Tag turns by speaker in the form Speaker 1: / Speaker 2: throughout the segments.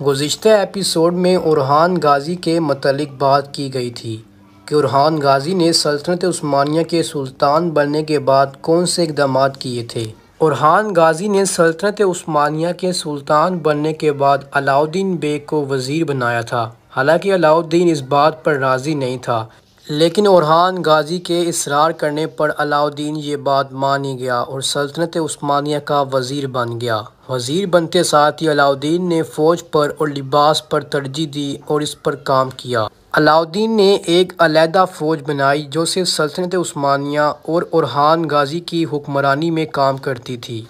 Speaker 1: گزشتہ ایپیسوڈ میں اورحان غازی کے متعلق بات کی گئی تھی کہ اورحان غازی نے سلطنت عثمانیہ کے سلطان بننے کے بعد کون سے اقدامات کیے تھے۔ اورحان غازی نے سلطنت عثمانیہ کے سلطان بننے کے بعد علاء الدین بیگ کو وزیر بنایا تھا۔ حالانکہ علاء الدین اس بات پر راضی نہیں تھا، لیکن اورحان غازی کے اصرار کرنے پر علاء الدین یہ بات مان ہی گیا اور سلطنت عثمانیہ کا وزیر بن گیا۔ وزیر بنتے ساتھ ہی علاء الدین نے فوج پر اور لباس پر ترجیح دی اور اس پر کام کیا۔ علاء الدین نے ایک علیحدہ فوج بنائی جو صرف سلطنت عثمانیہ اور اورحان غازی کی حکمرانی میں کام کرتی تھی،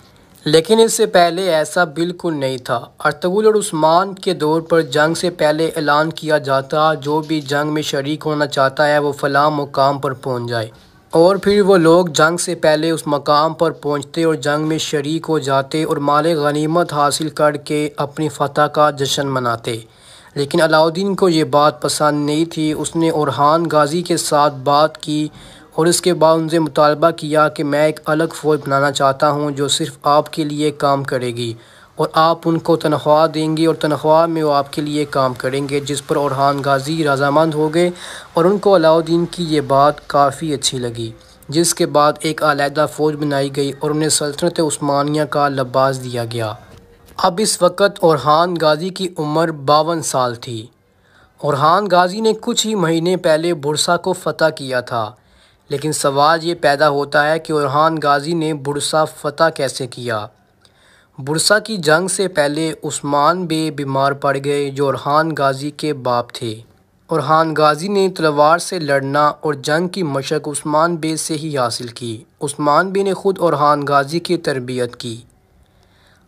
Speaker 1: لیکن اس سے پہلے ایسا بالکل نہیں تھا۔ ارطغرل اور عثمان کے دور پر جنگ سے پہلے اعلان کیا جاتا جو بھی جنگ میں شریک ہونا چاہتا ہے وہ فلاں مقام پر پہنچ جائے، اور پھر وہ لوگ جنگ سے پہلے اس مقام پر پہنچتے اور جنگ میں شریک ہو جاتے اور مال غنیمت حاصل کر کے اپنی فتح کا جشن مناتے۔ لیکن علاء الدین کو یہ بات پسند نہیں تھی۔ اس نے اورحان غازی کے ساتھ بات کی اور اس کے بعد ان سے مطالبہ کیا کہ میں ایک الگ فوج بنانا چاہتا ہوں جو صرف آپ کے لیے کام کرے گی اور آپ ان کو تنخواہ دیں گے اور تنخواہ میں وہ آپ کے لیے کام کریں گے، جس پر اورحان غازی رضامند ہو گئے اور ان کو علاء الدین کی یہ بات کافی اچھی لگی، جس کے بعد ایک علیحدہ فوج بنائی گئی اور انہیں سلطنت عثمانیہ کا لباس دیا گیا۔ اب اس وقت اورحان غازی کی عمر 52 سال تھی۔ اورحان غازی نے کچھ ہی مہینے پہلے بھرسا کو فتح کیا تھا، لیکن سوال یہ پیدا ہوتا ہے کہ اورحان غازی نے بھرسا فتح کیسے کیا؟ بھرسا کی جنگ سے پہلے عثمان بے بیمار پڑ گئے جو اورحان غازی کے باپ تھے۔ اورحان غازی نے تلوار سے لڑنا اور جنگ کی مشق عثمان بے سے ہی حاصل کی۔ عثمان بے نے خود اورحان غازی کی تربیت کی۔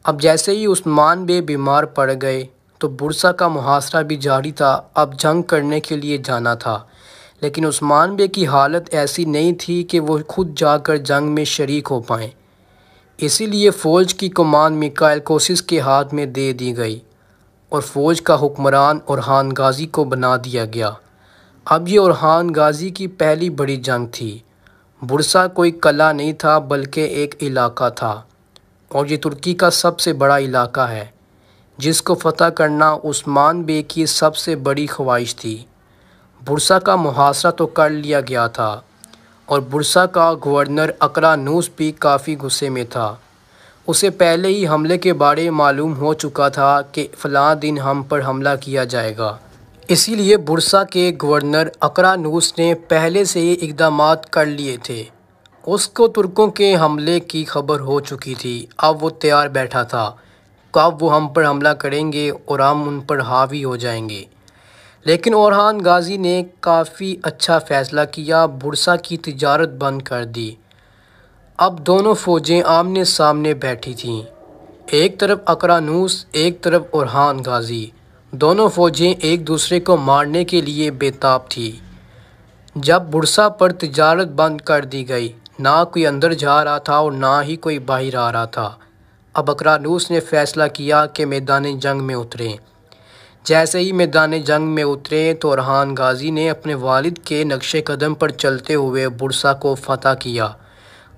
Speaker 1: اب جیسے ہی عثمان بے بیمار پڑ گئے تو بھرسا کا محاصرہ بھی جاری تھا۔ اب جنگ کرنے کے لیے جانا تھا، لیکن عثمان بے کی حالت ایسی نہیں تھی کہ وہ خود جا کر جنگ میں شریک ہو پائیں، اسی لیے فوج کی کمان میکائیل کوسس کے ہاتھ میں دے دی گئی اور فوج کا حکمران اورحان غازی کو بنا دیا گیا۔ اب یہ اورحان غازی کی پہلی بڑی جنگ تھی۔ بھرسا کوئی قلعہ نہیں تھا بلکہ ایک علاقہ تھا، اور یہ ترکی کا سب سے بڑا علاقہ ہے جس کو فتح کرنا عثمان بے کی سب سے بڑی خواہش تھی۔ بھرسا کا محاصرہ تو کر لیا گیا تھا اور بھرسا کا گورنر اقرانوس بھی کافی غصے میں تھا۔ اسے پہلے ہی حملے کے بارے معلوم ہو چکا تھا کہ فلاں دن ہم پر حملہ کیا جائے گا، اسی لیے بھرسا کے گورنر اقرانوس نے پہلے سے ہی اقدامات کر لیے تھے۔ اس کو ترکوں کے حملے کی خبر ہو چکی تھی۔ اب وہ تیار بیٹھا تھا، کب وہ ہم پر حملہ کریں گے اور ہم ان پر حاوی ہو جائیں گے۔ لیکن اورحان غازی نے کافی اچھا فیصلہ کیا، بھرسا کی تجارت بند کر دی۔ اب دونوں فوجیں آمنے سامنے بیٹھی تھیں، ایک طرف اقرانوس، ایک طرف اورحان غازی۔ دونوں فوجیں ایک دوسرے کو مارنے کے لیے بے تاب تھیں۔ جب بھرسا پر تجارت بند کر دی گئی، نہ کوئی اندر جا رہا تھا اور نہ ہی کوئی باہر آ رہا تھا، اب اقرانوس نے فیصلہ کیا کہ میدان جنگ میں اتریں۔ جیسے ہی میدان جنگ میں اترے تو اورحان غازی نے اپنے والد کے نقش قدم پر چلتے ہوئے بھرسا کو فتح کیا،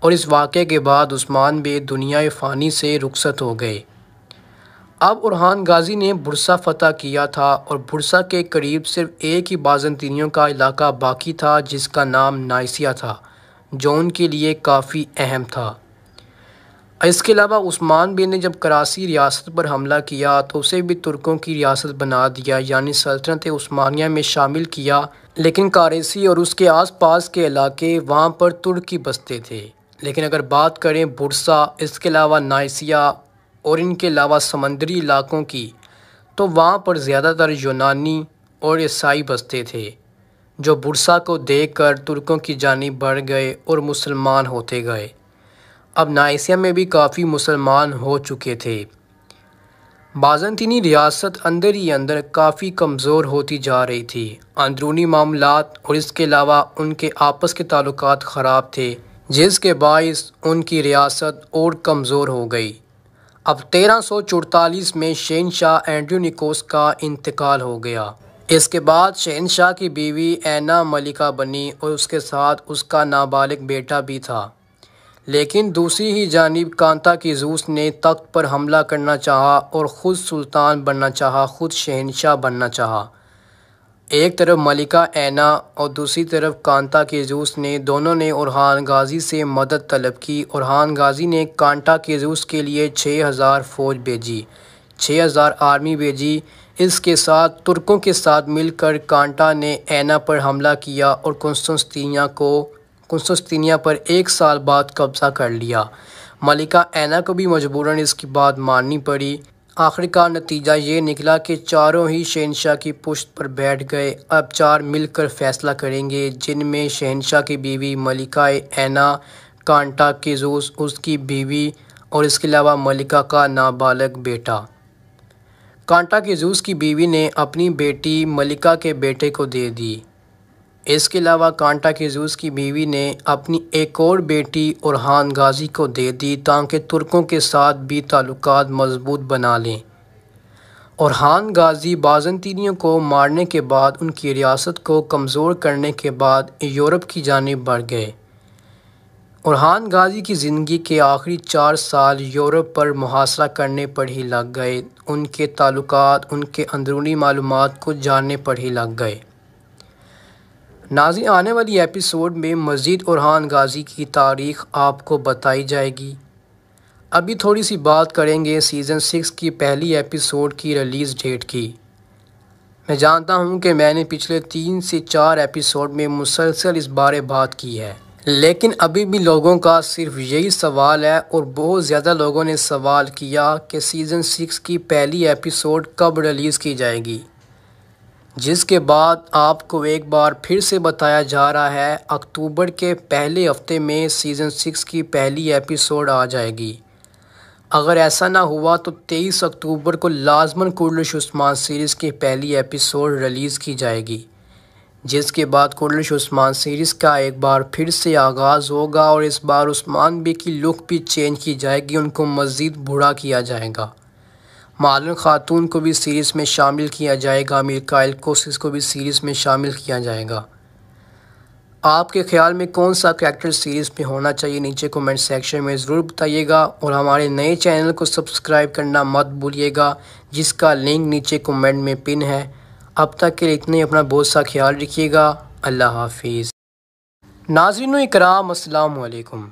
Speaker 1: اور اس واقعے کے بعد عثمان بے دنیا فانی سے رخصت ہو گئے۔ اب اورحان غازی نے بھرسا فتح کیا تھا اور بھرسا کے قریب صرف ایک ہی بازنطینیوں کا علاقہ باقی تھا جس کا نام نائسیہ تھا، جو ان کے لیے کافی اہم تھا۔ اس کے علاوہ عثمان بے نے جب کراسی ریاست پر حملہ کیا تو اسے بھی ترکوں کی ریاست بنا دیا، یعنی سلطنت عثمانیہ میں شامل کیا، لیکن کاریسی اور اس کے آس پاس کے علاقے وہاں پر ترک ہی بستے تھے۔ لیکن اگر بات کریں بھرسا، اس کے علاوہ نائسیہ اور ان کے علاوہ سمندری علاقوں کی، تو وہاں پر زیادہ تر یونانی اور عیسائی بستے تھے، جو بھرسا کو دیکھ کر ترکوں کی جانب بڑھ گئے اور مسلمان ہوتے گئے۔ اب نائسیہ میں بھی کافی مسلمان ہو چکے تھے۔ بازنطینی ریاست اندر ہی اندر کافی کمزور ہوتی جا رہی تھی۔ اندرونی معاملات اور اس کے علاوہ ان کے آپس کے تعلقات خراب تھے، جس کے باعث ان کی ریاست اور کمزور ہو گئی۔ اب 1344 میں شہنشاہ اینڈرونیکوس کا انتقال ہو گیا۔ اس کے بعد شہنشاہ کی بیوی اینا ملکہ بنی اور اس کے ساتھ اس کا نابالغ بیٹا بھی تھا، لیکن دوسری ہی جانب کانٹاکیزوس نے تخت پر حملہ کرنا چاہا اور خود سلطان بننا چاہا، خود شہنشاہ بننا چاہا۔ ایک طرف ملکہ اینا اور دوسری طرف کانٹاکیزوس نے دونوں نے اورحان غازی سے مدد طلب کی۔ اورحان غازی نے کانٹاکیزوس کے لیے 6000 فوج بھیجی، 6000 آرمی بھیجی۔ اس کے ساتھ ترکوں کے ساتھ مل کر کانٹا نے اینا پر حملہ کیا اور قسطنطنیہ پر 1 سال بعد قبضہ کر لیا۔ ملکہ اینا کو بھی مجبوراً اس کی بات ماننی پڑی۔ آخرکار نتیجہ یہ نکلا کہ چاروں ہی شہنشاہ کی پشت پر بیٹھ گئے۔ اب 4 مل کر فیصلہ کریں گے، جن میں شہنشاہ کی بیوی ملکہ اینا، کانٹاکیزوس اس کی بیوی اور اس کے علاوہ ملکہ کا نابالغ بیٹا۔ کانٹاکیزوس کی بیوی نے اپنی بیٹی ملکہ کے بیٹے کو دے دی۔ اس کے علاوہ کانٹاکیزوس کی بیوی نے اپنی ایک اور بیٹی اورحان غازی کو دے دی تاکہ ترکوں کے ساتھ بھی تعلقات مضبوط بنا لیں۔ اورحان غازی بازنطینیوں کو مارنے کے بعد، ان کی ریاست کو کمزور کرنے کے بعد یورپ کی جانب بڑھ گئے۔ اورحان غازی کی زندگی کے آخری 4 سال یورپ پر محاصرہ کرنے پر ہی لگ گئے، ان کے تعلقات، ان کے اندرونی معلومات کو جاننے پر ہی لگ گئے۔ ناظرین، آنے والی ایپیسوڈ میں مزید اورحان غازی کی تاریخ آپ کو بتائی جائے گی۔ ابھی تھوڑی سی بات کریں گے سیزن 6 کی پہلی ایپیسوڈ کی ریلیز ڈیٹ کی۔ میں جانتا ہوں کہ میں نے پچھلے 3 سے 4 ایپیسوڈ میں مسلسل اس بارے بات کی ہے، لیکن ابھی بھی لوگوں کا صرف یہی سوال ہے اور بہت زیادہ لوگوں نے سوال کیا کہ سیزن 6 کی پہلی ایپیسوڈ کب ریلیز کی جائے گی، جس کے بعد آپ کو ایک بار پھر سے بتایا جا رہا ہے اکتوبر کے پہلے ہفتے میں سیزن 6 کی پہلی ایپیسوڈ آ جائے گی۔ اگر ایسا نہ ہوا تو 23 اکتوبر کو لازماً کورلش عثمان سیریز کی پہلی ایپیسوڈ ریلیز کی جائے گی، جس کے بعد کورلش عثمان سیریز کا ایک بار پھر سے آغاز ہوگا اور اس بار عثمان بے کی لک بھی چینج کی جائے گی، ان کو مزید بوڑھا کیا جائے گا۔ معلن خاتون کو بھی سیریز میں شامل کیا جائے گا، میکائل کوسس کو بھی سیریز میں شامل کیا جائے گا۔ آپ کے خیال میں کون سا کریکٹر سیریز میں ہونا چاہیے؟ نیچے کمنٹ سیکشن میں ضرور بتائیے گا اور ہمارے نئے چینل کو سبسکرائب کرنا مت بھولیے گا، جس کا لنک نیچے کمنٹ میں پن ہے۔ اب تک کے لیے اتنے، اپنا بہت سا خیال رکھیے گا۔ اللہ حافظ۔ ناظرین اکرام، السلام علیکم۔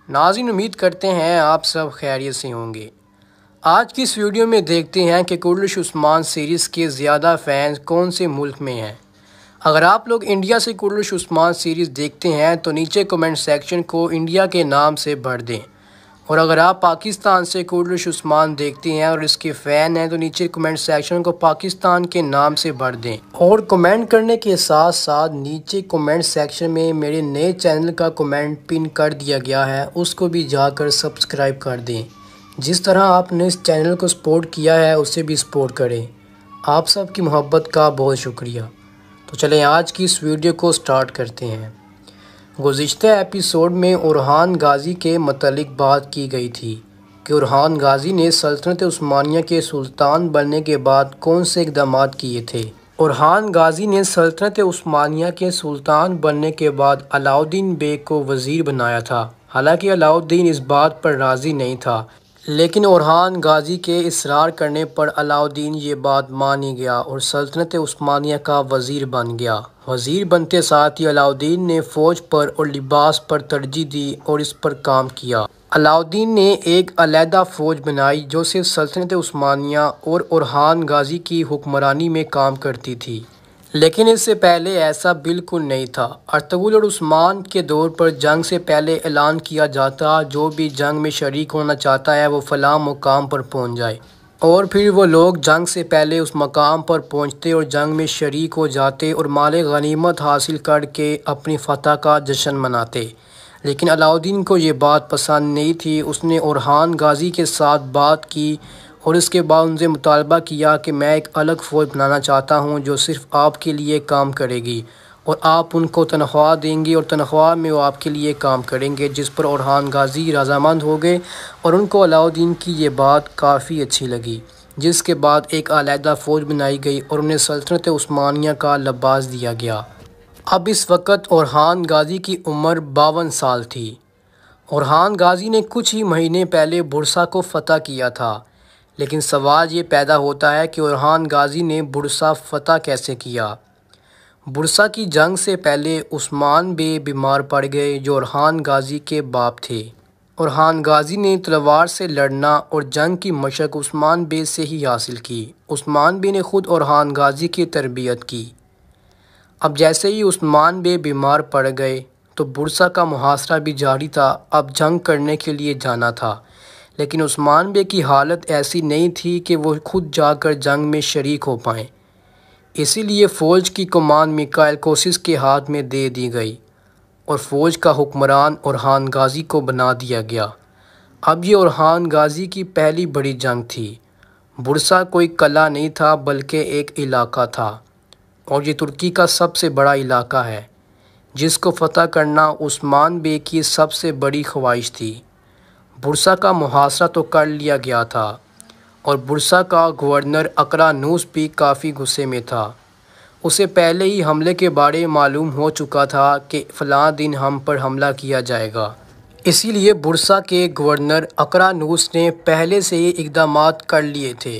Speaker 1: ناظرین، امید کرتے ہیں آپ سب خیریت سے ہوں گے۔ آج کی اس ویڈیو میں دیکھتے ہیں کہ کورلش عثمان سیریز کے زیادہ فینز کون سے ملک میں ہیں۔ اگر آپ لوگ انڈیا سے کورلش عثمان سیریز دیکھتے ہیں تو نیچے کمنٹ سیکشن کو انڈیا کے نام سے بھر دیں، اور اگر آپ پاکستان سے کورلش عثمان دیکھتے ہیں اور اس کے فین ہیں تو نیچے کمنٹ سیکشن کو پاکستان کے نام سے بھر دیں، اور کمنٹ کرنے کے ساتھ ساتھ نیچے کمنٹ سیکشن میں میرے نئے چینل کا کمنٹ پن کر دیا گیا ہے، اس کو بھی جا کر سبسکرائب کر دیں۔ جس طرح آپ نے اس چینل کو سپورٹ کیا ہے اسے بھی سپورٹ کریں۔ آپ سب کی محبت کا بہت شکریہ۔ تو چلیں آج کی اس ویڈیو کو سٹارٹ کرتے ہیں۔ گزشتہ ایپیسوڈ میں اورحان غازی کے متعلق بات کی گئی تھی کہ اورحان غازی نے سلطنت عثمانیہ کے سلطان بننے کے بعد کون سے اقدامات کیے تھے۔ اورحان غازی نے سلطنت عثمانیہ کے سلطان بننے کے بعد علاؤالدین بیگ کو وزیر بنایا تھا۔ حالانکہ علاؤالدین اس بات پر راضی نہیں تھا، لیکن اورحان غازی کے اصرار کرنے پر علاؤالدین یہ بات مان ہی گیا اور سلطنت عثمانیہ کا وزیر بن گیا۔ وزیر بنتے ساتھ ہی علاؤالدین نے فوج پر اور لباس پر ترجیح دی اور اس پر کام کیا۔ علاؤالدین نے ایک علیحدہ فوج بنائی جو صرف سلطنت عثمانیہ اور اورحان غازی کی حکمرانی میں کام کرتی تھی، لیکن اس سے پہلے ایسا بالکل نہیں تھا۔ ارطغرل اور عثمان کے دور پر جنگ سے پہلے اعلان کیا جاتا جو بھی جنگ میں شریک ہونا چاہتا ہے وہ فلاں مقام پر پہنچ جائے، اور پھر وہ لوگ جنگ سے پہلے اس مقام پر پہنچتے اور جنگ میں شریک ہو جاتے اور مال غنیمت حاصل کر کے اپنی فتح کا جشن مناتے۔ لیکن علاؤالدین کو یہ بات پسند نہیں تھی۔ اس نے اورحان غازی کے ساتھ بات کی اور اس کے بعد ان سے مطالبہ کیا کہ میں ایک الگ فوج بنانا چاہتا ہوں جو صرف آپ کے لیے کام کرے گی اور آپ ان کو تنخواہ دیں گے اور تنخواہ میں وہ آپ کے لیے کام کریں گے، جس پر اورحان غازی رضامند ہو گئے اور ان کو علاؤالدین کی یہ بات کافی اچھی لگی، جس کے بعد ایک علیحدہ فوج بنائی گئی اور انہیں سلطنت عثمانیہ کا لباس دیا گیا۔ اب اس وقت اورحان غازی کی عمر 52 سال تھی اورحان غازی نے کچھ ہی مہینے پہلے بھرسا کو فتح کیا تھا، لیکن سوال یہ پیدا ہوتا ہے کہ اورحان غازی نے بھرسا فتح کیسے کیا؟ بھرسا کی جنگ سے پہلے عثمان بے بیمار پڑ گئے جو اورحان غازی کے باپ تھے۔ اورحان غازی نے تلوار سے لڑنا اور جنگ کی مشق عثمان بے سے ہی حاصل کی۔ عثمان بے نے خود اورحان غازی کی تربیت کی۔ اب جیسے ہی عثمان بے بیمار پڑ گئے تو بھرسا کا محاصرہ بھی جاری تھا، اب جنگ کرنے کے لیے جانا تھا، لیکن عثمان بے کی حالت ایسی نہیں تھی کہ وہ خود جا کر جنگ میں شریک ہو پائیں، اسی لیے فوج کی کمان میکائیل کوسس کے ہاتھ میں دے دی گئی اور فوج کا حکمران اورحان غازی کو بنا دیا گیا۔ اب یہ اورحان غازی کی پہلی بڑی جنگ تھی۔ بھرسا کوئی قلعہ نہیں تھا بلکہ ایک علاقہ تھا، اور یہ ترکی کا سب سے بڑا علاقہ ہے جس کو فتح کرنا عثمان بے کی سب سے بڑی خواہش تھی۔ بھرسا کا محاصرہ تو کر لیا گیا تھا، اور بھرسا کا گورنر اقرانوس بھی کافی غصے میں تھا۔ اسے پہلے ہی حملے کے بارے معلوم ہو چکا تھا کہ فلاں دن ہم پر حملہ کیا جائے گا، اسی لیے بھرسا کے گورنر اقرانوس نے پہلے سے ہی اقدامات کر لیے تھے۔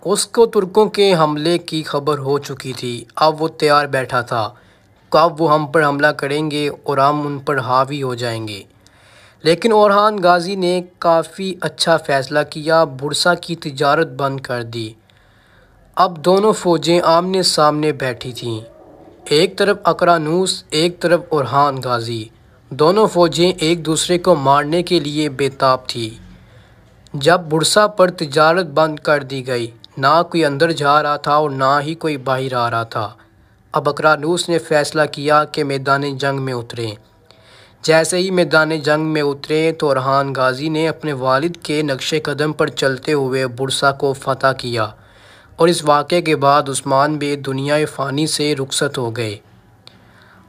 Speaker 1: اس کو ترکوں کے حملے کی خبر ہو چکی تھی، اب وہ تیار بیٹھا تھا کب وہ ہم پر حملہ کریں گے اور ہم ان پر حاوی ہو جائیں گے۔ لیکن اورحان غازی نے کافی اچھا فیصلہ کیا، بھرسا کی تجارت بند کر دی۔ اب دونوں فوجیں آمنے سامنے بیٹھی تھیں، ایک طرف اقرانوس ایک طرف اورحان غازی، دونوں فوجیں ایک دوسرے کو مارنے کے لیے بے تاب تھیں۔ جب بھرسا پر تجارت بند کر دی گئی، نہ کوئی اندر جا رہا تھا اور نہ ہی کوئی باہر آ رہا تھا، اب اقرانوس نے فیصلہ کیا کہ میدان جنگ میں اتریں۔ جیسے ہی میدان جنگ میں اترے تو اورحان غازی نے اپنے والد کے نقش قدم پر چلتے ہوئے بھرسا کو فتح کیا، اور اس واقعے کے بعد عثمان بے دنیا فانی سے رخصت ہو گئے۔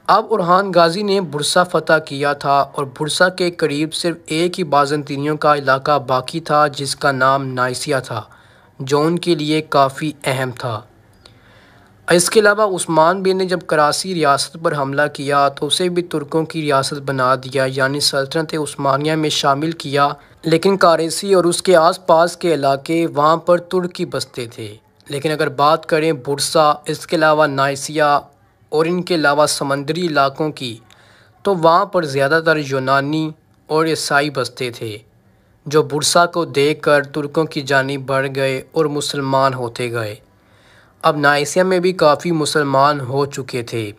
Speaker 1: اب اورحان غازی نے بھرسا فتح کیا تھا، اور بھرسا کے قریب صرف ایک ہی بازنطینیوں کا علاقہ باقی تھا جس کا نام نائسیا تھا، جو ان کے لیے کافی اہم تھا۔ اس کے علاوہ عثمان بے نے جب کراسی ریاست پر حملہ کیا تو اسے بھی ترکوں کی ریاست بنا دیا، یعنی سلطنت عثمانیہ میں شامل کیا، لیکن کراسی اور اس کے آس پاس کے علاقے وہاں پر ترک ہی بستے تھے۔ لیکن اگر بات کریں بھرسا، اس کے علاوہ نائسیا اور ان کے علاوہ سمندری علاقوں کی، تو وہاں پر زیادہ تر یونانی اور عیسائی بستے تھے، جو بھرسا کو دیکھ کر ترکوں کی جانب بڑھ گئے اور مسلمان ہوتے گئے۔ اب نائسیا میں بھی کافی مسلمان ہو چکے تھے۔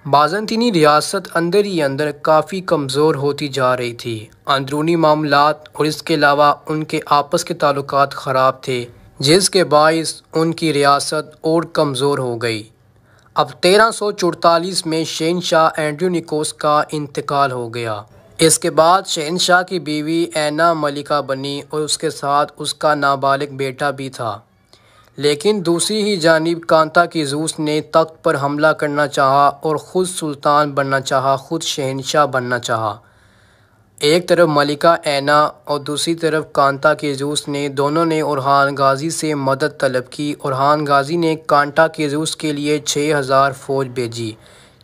Speaker 1: بازنطینی ریاست اندر ہی اندر کافی کمزور ہوتی جا رہی تھی، اندرونی معاملات اور اس کے علاوہ ان کے آپس کے تعلقات خراب تھے، جس کے باعث ان کی ریاست اور کمزور ہو گئی۔ اب 1344 میں شہنشاہ اینڈرونیکوس کا انتقال ہو گیا۔ اس کے بعد شہنشاہ کی بیوی اینا ملکہ بنی اور اس کے ساتھ اس کا نابالغ بیٹا بھی تھا، لیکن دوسری ہی جانب کانتاکیزوس نے تخت پر حملہ کرنا چاہا اور خود سلطان بننا چاہا، خود شہنشاہ بننا چاہا۔ ایک طرف ملکہ اینا اور دوسری طرف کانتاکیزوس نے دونوں نے اورحان غازی سے مدد طلب کی۔ اورحان غازی نے کانتاکیزوس کے لیے 6000 فوج بھیجی،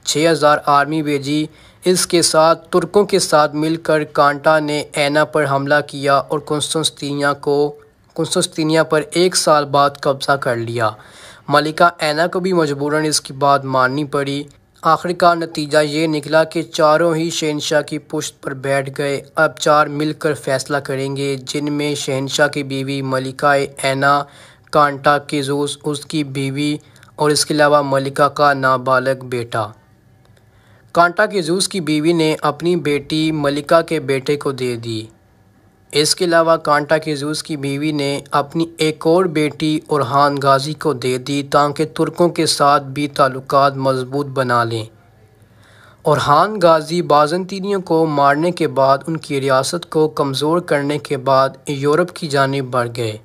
Speaker 1: 6000 آرمی بھیجی۔ اس کے ساتھ ترکوں کے ساتھ مل کر کانٹا نے اینا پر حملہ کیا اور قسطنطنیہ پر 1 سال بعد قبضہ کر لیا۔ ملکہ اینا کو بھی مجبوراً اس کی بات ماننی پڑی۔ آخرکار نتیجہ یہ نکلا کہ چاروں ہی شہنشاہ کی پشت پر بیٹھ گئے۔ اب 4 مل کر فیصلہ کریں گے، جن میں شہنشاہ کی بیوی ملکہ اینا، کانتاکیزوس اس کی بیوی اور اس کے علاوہ ملکہ کا نابالغ بیٹا۔ کانتاکیزوس کی بیوی نے اپنی بیٹی ملکہ کے بیٹے کو دے دی۔ اس کے علاوہ کانتاکیزوس کی بیوی نے اپنی ایک اور بیٹی اورحان غازی کو دے دی تاکہ ترکوں کے ساتھ بھی تعلقات مضبوط بنا لیں۔ اورحان غازی بازنطینیوں کو مارنے کے بعد ان کی ریاست کو کمزور کرنے کے بعد یورپ کی جانب بڑھ گئے۔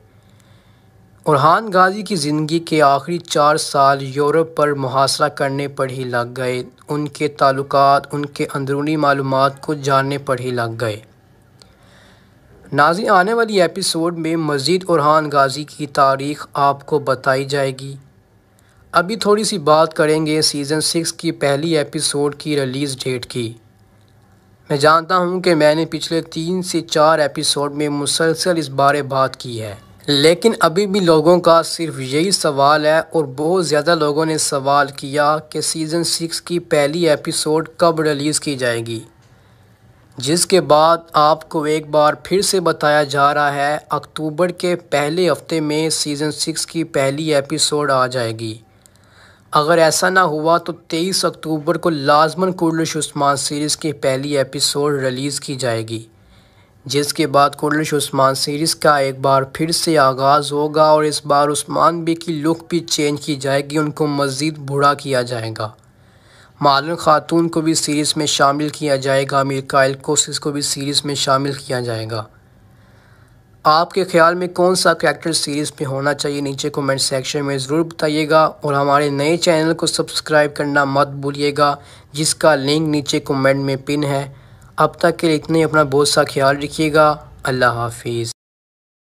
Speaker 1: اورحان غازی کی زندگی کے آخری 4 سال یورپ پر محاصرہ کرنے پر ہی لگ گئے، ان کے تعلقات، ان کے اندرونی معلومات کو جاننے پر ہی لگ گئے۔ ناظرین، آنے والی ایپیسوڈ میں مزید اورحان غازی کی تاریخ آپ کو بتائی جائے گی۔ ابھی تھوڑی سی بات کریں گے سیزن 6 کی پہلی ایپیسوڈ کی ریلیز ڈیٹ کی۔ میں جانتا ہوں کہ میں نے پچھلے 3 سے 4 ایپیسوڈ میں مسلسل اس بارے بات کی ہے، لیکن ابھی بھی لوگوں کا صرف یہی سوال ہے اور بہت زیادہ لوگوں نے سوال کیا کہ سیزن 6 کی پہلی ایپیسوڈ کب ریلیز کی جائے گی، جس کے بعد آپ کو ایک بار پھر سے بتایا جا رہا ہے اکتوبر کے پہلے ہفتے میں سیزن 6 کی پہلی ایپیسوڈ آ جائے گی۔ اگر ایسا نہ ہوا تو 23 اکتوبر کو لازماً کورلش عثمان سیریز کی پہلی ایپیسوڈ ریلیز کی جائے گی، جس کے بعد کورلش عثمان سیریز کا ایک بار پھر سے آغاز ہوگا اور اس بار عثمان بی کی لک بھی چینج کی جائے گی، ان کو مزید بوڑھا کیا جائے گا، معلن خاتون کو بھی سیریز میں شامل کیا جائے گا، میکائل کوسس کو بھی سیریز میں شامل کیا جائے گا۔ آپ کے خیال میں کون سا کریکٹر سیریز میں ہونا چاہیے؟ نیچے کومنٹ سیکشن میں ضرور بتائیے گا اور ہمارے نئے چینل کو سبسکرائب کرنا مت بھولیے گا، جس کا لنک نیچے کومنٹ میں پن ہے۔ اب تک کے لیے اتنے، اپنا بہت سا خیال رکھیے گا۔ اللہ حافظ۔